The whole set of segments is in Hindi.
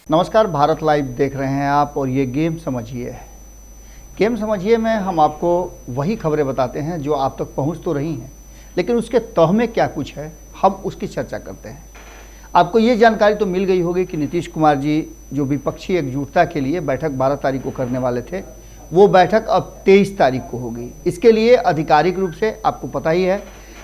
नमस्कार, भारत लाइव देख रहे हैं आप और ये गेम समझिए है। गेम समझिए में हम आपको वही खबरें बताते हैं जो आप तक पहुंच तो रही हैं, लेकिन उसके तह में क्या कुछ है हम उसकी चर्चा करते हैं। आपको ये जानकारी तो मिल गई होगी कि नीतीश कुमार जी जो विपक्षी एकजुटता के लिए बैठक 12 तारीख को करने वाले थे, वो बैठक अब 23 तारीख को होगी। इसके लिए आधिकारिक रूप से आपको पता ही है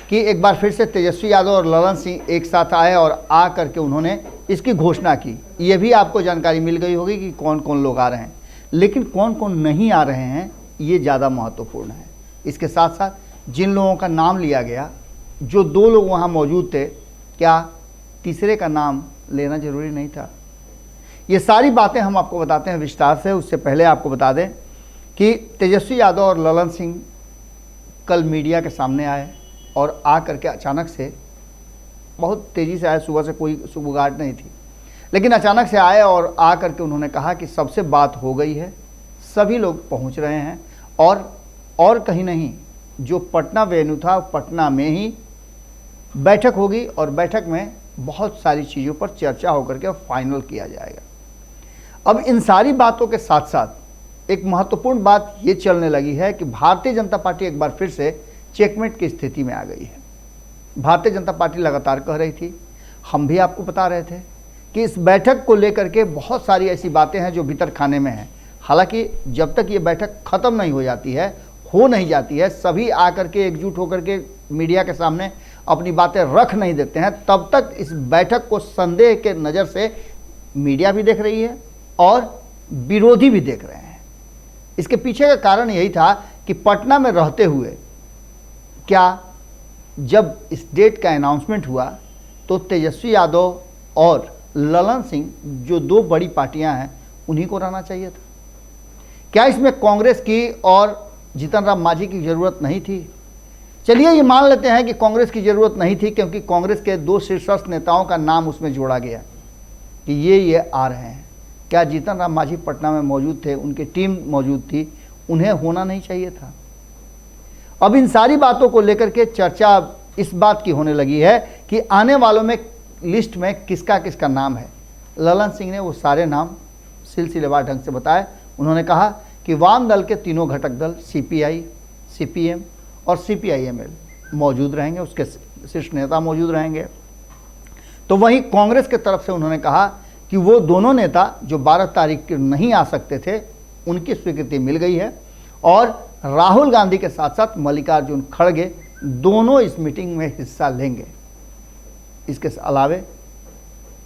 कि एक बार फिर से तेजस्वी यादव और ललन सिंह एक साथ आए और आ करके उन्होंने इसकी घोषणा की। ये भी आपको जानकारी मिल गई होगी कि कौन कौन लोग आ रहे हैं, लेकिन कौन कौन नहीं आ रहे हैं ये ज़्यादा महत्वपूर्ण है। इसके साथ साथ जिन लोगों का नाम लिया गया, जो 2 लोग वहाँ मौजूद थे, क्या तीसरे का नाम लेना जरूरी नहीं था? ये सारी बातें हम आपको बताते हैं विस्तार से। उससे पहले आपको बता दें कि तेजस्वी यादव और ललन सिंह कल मीडिया के सामने आए और आ करके अचानक से, बहुत तेज़ी से आए, सुबह से कोई सुबुगाहट नहीं थी, लेकिन अचानक से आए और आ करके उन्होंने कहा कि सबसे बात हो गई है, सभी लोग पहुंच रहे हैं और कहीं नहीं, जो पटना वेन्यू था पटना में ही बैठक होगी और बैठक में बहुत सारी चीज़ों पर चर्चा होकर के फाइनल किया जाएगा। अब इन सारी बातों के साथ साथ एक महत्वपूर्ण बात ये चलने लगी है कि भारतीय जनता पार्टी एक बार फिर से चेकमेट की स्थिति में आ गई है। भारतीय जनता पार्टी लगातार कह रही थी, हम भी आपको बता रहे थे कि इस बैठक को लेकर के बहुत सारी ऐसी बातें हैं जो भीतर खाने में हैं। हालांकि जब तक ये बैठक ख़त्म नहीं हो जाती है, हो नहीं जाती है, सभी आकर के एकजुट होकर के मीडिया के सामने अपनी बातें रख नहीं देते हैं, तब तक इस बैठक को संदेह के नज़र से मीडिया भी देख रही है और विरोधी भी देख रहे हैं। इसके पीछे का कारण यही था कि पटना में रहते हुए क्या जब इस डेट का अनाउंसमेंट हुआ तो तेजस्वी यादव और ललन सिंह, जो 2 बड़ी पार्टियां हैं, उन्हीं को रहना चाहिए था? क्या इसमें कांग्रेस की और जीतन राम मांझी की ज़रूरत नहीं थी? चलिए ये मान लेते हैं कि कांग्रेस की ज़रूरत नहीं थी, क्योंकि कांग्रेस के 2 शीर्षस्थ नेताओं का नाम उसमें जोड़ा गया कि ये आ रहे हैं। क्या जीतन राम मांझी पटना में मौजूद थे, उनकी टीम मौजूद थी, उन्हें होना नहीं चाहिए था? अब इन सारी बातों को लेकर के चर्चा इस बात की होने लगी है कि आने वालों में लिस्ट में किसका किसका नाम है। ललन सिंह ने वो सारे नाम सिलसिलेवार ढंग से बताए। उन्होंने कहा कि वाम दल के तीनों घटक दल सीपीआई, सीपीएम और सीपीआईएमएल मौजूद रहेंगे, उसके शीर्ष नेता मौजूद रहेंगे। तो वहीं कांग्रेस के तरफ से उन्होंने कहा कि वो दोनों नेता जो 12 तारीख के नहीं आ सकते थे, उनकी स्वीकृति मिल गई है और राहुल गांधी के साथ साथ मल्लिकार्जुन खड़गे दोनों इस मीटिंग में हिस्सा लेंगे। इसके अलावे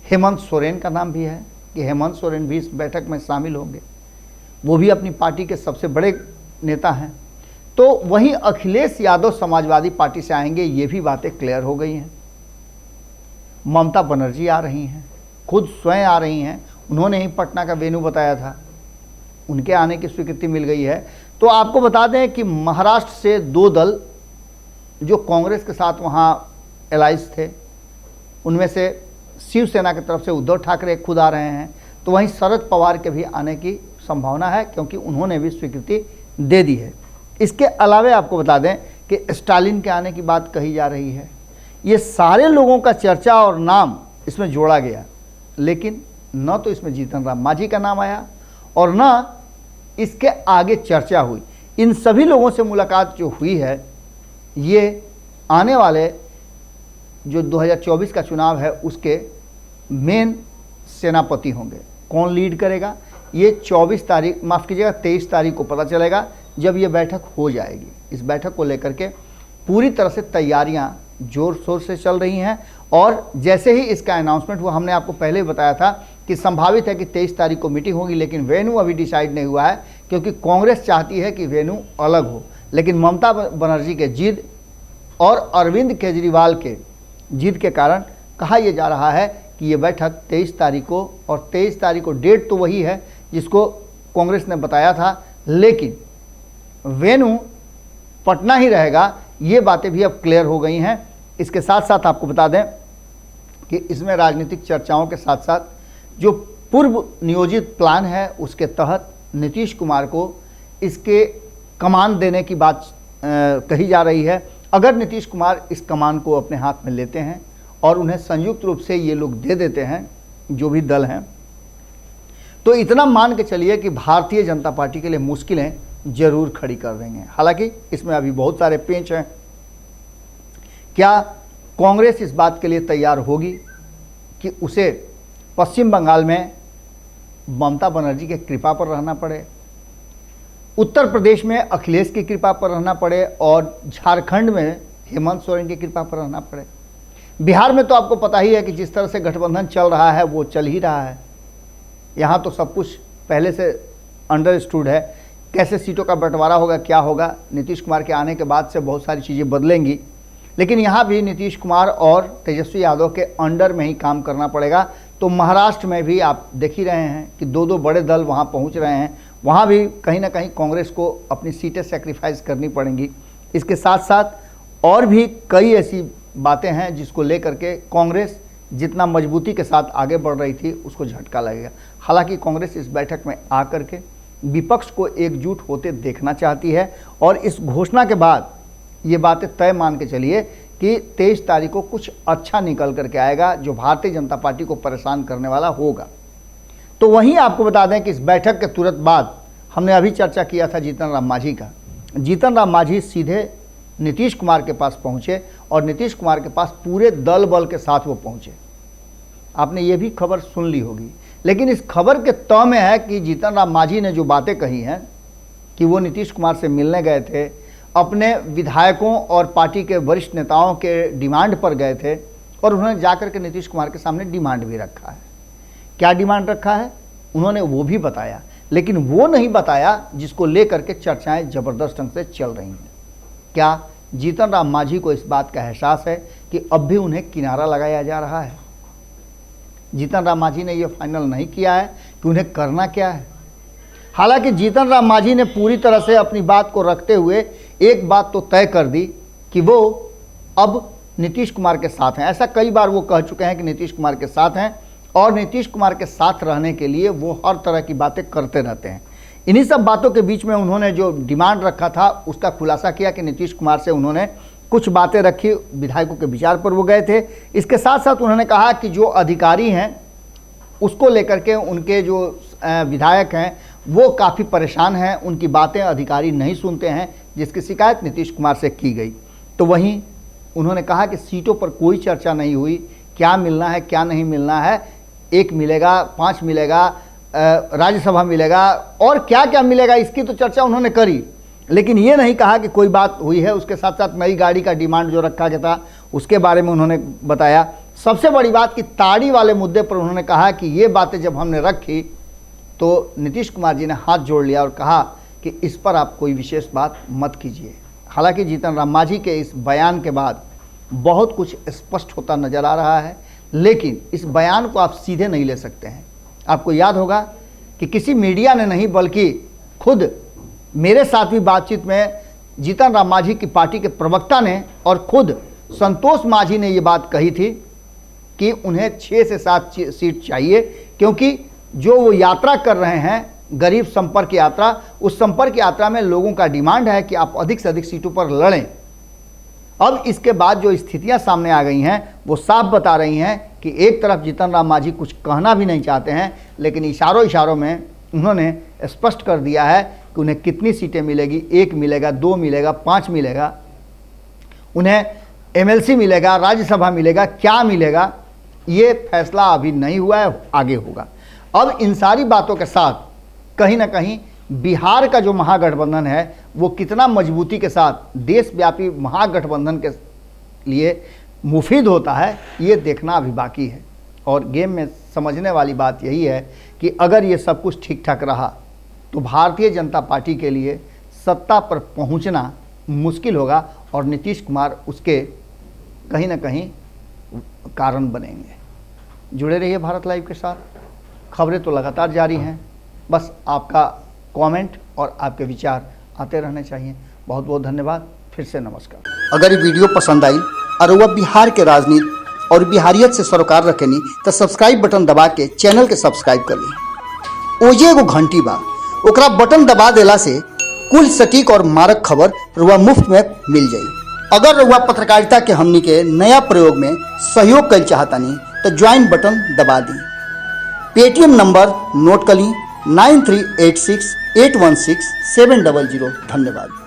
हेमंत सोरेन का नाम भी है कि हेमंत सोरेन भी इस बैठक में शामिल होंगे, वो भी अपनी पार्टी के सबसे बड़े नेता हैं। तो वहीं अखिलेश यादव समाजवादी पार्टी से आएंगे, ये भी बातें क्लियर हो गई हैं। ममता बनर्जी आ रही हैं, खुद स्वयं आ रही हैं, उन्होंने ही पटना का वेन्यू बताया था, उनके आने की स्वीकृति मिल गई है। तो आपको बता दें कि महाराष्ट्र से 2 दल जो कांग्रेस के साथ वहाँ एलाइज थे, उनमें से शिवसेना की तरफ से उद्धव ठाकरे खुद आ रहे हैं। तो वहीं शरद पवार के भी आने की संभावना है, क्योंकि उन्होंने भी स्वीकृति दे दी है। इसके अलावे आपको बता दें कि स्टालिन के आने की बात कही जा रही है। ये सारे लोगों का चर्चा और नाम इसमें जोड़ा गया, लेकिन न तो इसमें जीतन राम मांझी का नाम आया और न इसके आगे चर्चा हुई। इन सभी लोगों से मुलाकात जो हुई है, ये आने वाले जो 2024 का चुनाव है उसके मेन सेनापति होंगे। कौन लीड करेगा ये 23 तारीख को पता चलेगा, जब ये बैठक हो जाएगी। इस बैठक को लेकर के पूरी तरह से तैयारियां जोर शोर से चल रही हैं और जैसे ही इसका अनाउंसमेंट हुआ, हमने आपको पहले ही बताया था कि संभावित है कि 23 तारीख को मीटिंग होगी, लेकिन वेन्यू अभी डिसाइड नहीं हुआ है, क्योंकि कांग्रेस चाहती है कि वेन्यू अलग हो। लेकिन ममता बनर्जी के जिद और अरविंद केजरीवाल के जिद के कारण कहा यह जा रहा है कि ये बैठक 23 तारीख को, और 23 तारीख को डेट तो वही है जिसको कांग्रेस ने बताया था, लेकिन वेन्यू पटना ही रहेगा। ये बातें भी अब क्लियर हो गई हैं। इसके साथ साथ आपको बता दें कि इसमें राजनीतिक चर्चाओं के साथ साथ जो पूर्व नियोजित प्लान है, उसके तहत नीतीश कुमार को इसके कमान देने की बात कही जा रही है। अगर नीतीश कुमार इस कमान को अपने हाथ में लेते हैं और उन्हें संयुक्त रूप से ये लोग दे देते हैं, जो भी दल हैं, तो इतना मान के चलिए कि भारतीय जनता पार्टी के लिए मुश्किलें जरूर खड़ी कर देंगे। हालांकि इसमें अभी बहुत सारे पेंच हैं। क्या कांग्रेस इस बात के लिए तैयार होगी कि उसे पश्चिम बंगाल में ममता बनर्जी के कृपा पर रहना पड़े, उत्तर प्रदेश में अखिलेश की कृपा पर रहना पड़े और झारखंड में हेमंत सोरेन की कृपा पर रहना पड़े? बिहार में तो आपको पता ही है कि जिस तरह से गठबंधन चल रहा है वो चल ही रहा है। यहाँ तो सब कुछ पहले से अंडरस्टूड है। कैसे सीटों का बंटवारा होगा, क्या होगा, नीतीश कुमार के आने के बाद से बहुत सारी चीज़ें बदलेंगी। लेकिन यहाँ भी नीतीश कुमार और तेजस्वी यादव के अंडर में ही काम करना पड़ेगा। तो महाराष्ट्र में भी आप देख ही रहे हैं कि दो दो बड़े दल वहाँ पहुँच रहे हैं। वहाँ भी कहीं ना कहीं कांग्रेस को अपनी सीटें सेक्रीफाइस करनी पड़ेंगी। इसके साथ साथ और भी कई ऐसी बातें हैं जिसको लेकर के कांग्रेस जितना मजबूती के साथ आगे बढ़ रही थी उसको झटका लगेगा। हालांकि कांग्रेस इस बैठक में आकर के विपक्ष को एकजुट होते देखना चाहती है और इस घोषणा के बाद ये बातें तय मान के चलिए कि 23 तारीख को कुछ अच्छा निकल करके आएगा जो भारतीय जनता पार्टी को परेशान करने वाला होगा। तो वहीं आपको बता दें कि इस बैठक के तुरंत बाद हमने अभी चर्चा किया था जीतन राम मांझी का। जीतन राम मांझी सीधे नीतीश कुमार के पास पहुंचे और नीतीश कुमार के पास पूरे दल बल के साथ वो पहुंचे। आपने ये भी खबर सुन ली होगी, लेकिन इस खबर के तह में है कि जीतन राम मांझी ने जो बातें कही हैं कि वो नीतीश कुमार से मिलने गए थे, अपने विधायकों और पार्टी के वरिष्ठ नेताओं के डिमांड पर गए थे और उन्होंने जाकर के नीतीश कुमार के सामने डिमांड भी रखा है। क्या डिमांड रखा है उन्होंने वो भी बताया, लेकिन वो नहीं बताया जिसको लेकर के चर्चाएं जबरदस्त ढंग से चल रही हैं। क्या जीतन राम मांझी को इस बात का एहसास है कि अब भी उन्हें किनारा लगाया जा रहा है? जीतन राम मांझी ने यह फाइनल नहीं किया है कि उन्हें करना क्या है। हालांकि जीतन राम मांझी ने पूरी तरह से अपनी बात को रखते हुए एक बात तो तय कर दी कि वो अब नीतीश कुमार के साथ हैं। ऐसा कई बार वो कह चुके हैं कि नीतीश कुमार के साथ हैं और नीतीश कुमार के साथ रहने के लिए वो हर तरह की बातें करते रहते हैं। इन्हीं सब बातों के बीच में उन्होंने जो डिमांड रखा था उसका खुलासा किया कि नीतीश कुमार से उन्होंने कुछ बातें रखी, विधायकों के विचार पर वो गए थे। इसके साथ साथ उन्होंने कहा कि जो अधिकारी हैं उसको लेकर के उनके जो विधायक हैं वो काफ़ी परेशान हैं, उनकी बातें अधिकारी नहीं सुनते हैं, जिसकी शिकायत नीतीश कुमार से की गई। तो वहीं उन्होंने कहा कि सीटों पर कोई चर्चा नहीं हुई, क्या मिलना है क्या नहीं मिलना है, 1 मिलेगा, 5 मिलेगा, राज्यसभा मिलेगा और क्या क्या मिलेगा इसकी तो चर्चा उन्होंने करी, लेकिन ये नहीं कहा कि कोई बात हुई है। उसके साथ साथ नई गाड़ी का डिमांड जो रखा गया था उसके बारे में उन्होंने बताया। सबसे बड़ी बात कि ताड़ी वाले मुद्दे पर उन्होंने कहा कि ये बातें जब हमने रखी तो नीतीश कुमार जी ने हाथ जोड़ लिया और कहा कि इस पर आप कोई विशेष बात मत कीजिए। हालांकि जीतन राम मांझी के इस बयान के बाद बहुत कुछ स्पष्ट होता नजर आ रहा है, लेकिन इस बयान को आप सीधे नहीं ले सकते हैं। आपको याद होगा कि किसी मीडिया ने नहीं बल्कि खुद मेरे साथ भी बातचीत में जीतन राम मांझी की पार्टी के प्रवक्ता ने और खुद संतोष मांझी ने ये बात कही थी कि उन्हें 6 से 7 सीट चाहिए, क्योंकि जो वो यात्रा कर रहे हैं गरीब संपर्क यात्रा, उस संपर्क यात्रा में लोगों का डिमांड है कि आप अधिक से अधिक सीटों पर लड़ें। अब इसके बाद जो स्थितियां सामने आ गई हैं वो साफ बता रही हैं कि एक तरफ जीतन राम मांझी कुछ कहना भी नहीं चाहते हैं, लेकिन इशारों में उन्होंने स्पष्ट कर दिया है कि उन्हें कितनी सीटें मिलेगी, 1 मिलेगा, 2 मिलेगा, 5 मिलेगा, उन्हें एमएलसी मिलेगा, राज्यसभा मिलेगा, क्या मिलेगा ये फैसला अभी नहीं हुआ है, आगे होगा। अब इन सारी बातों के साथ कहीं ना कहीं बिहार का जो महागठबंधन है वो कितना मजबूती के साथ देशव्यापी महागठबंधन के लिए मुफीद होता है ये देखना अभी बाकी है। और गेम में समझने वाली बात यही है कि अगर ये सब कुछ ठीक ठाक रहा तो भारतीय जनता पार्टी के लिए सत्ता पर पहुंचना मुश्किल होगा और नीतीश कुमार उसके कहीं ना कहीं कारण बनेंगे। जुड़े रहिए भारत लाइव के साथ, खबरें तो लगातार जारी हैं, बस आपका कमेंट और आपके विचार आते रहने चाहिए। बहुत बहुत धन्यवाद, फिर से नमस्कार। अगर ये वीडियो पसंद आई और वह बिहार के राजनीति और बिहारियत से सरोकार रखेनी तो सब्सक्राइब बटन दबा के चैनल के सब्सक्राइब कर ली। ओजे एगो घंटी बा, ओकरा बटन दबा देला से कुल सटीक और मारक खबर रुआ मुफ्त में मिल जाई। अगर रुआ पत्रकारिता के हमनी के नया प्रयोग में सहयोग कर चाहतानी तो ज्वाइन बटन दबा दी। पेटीएम नंबर नोट कर ली 9386816700। धन्यवाद।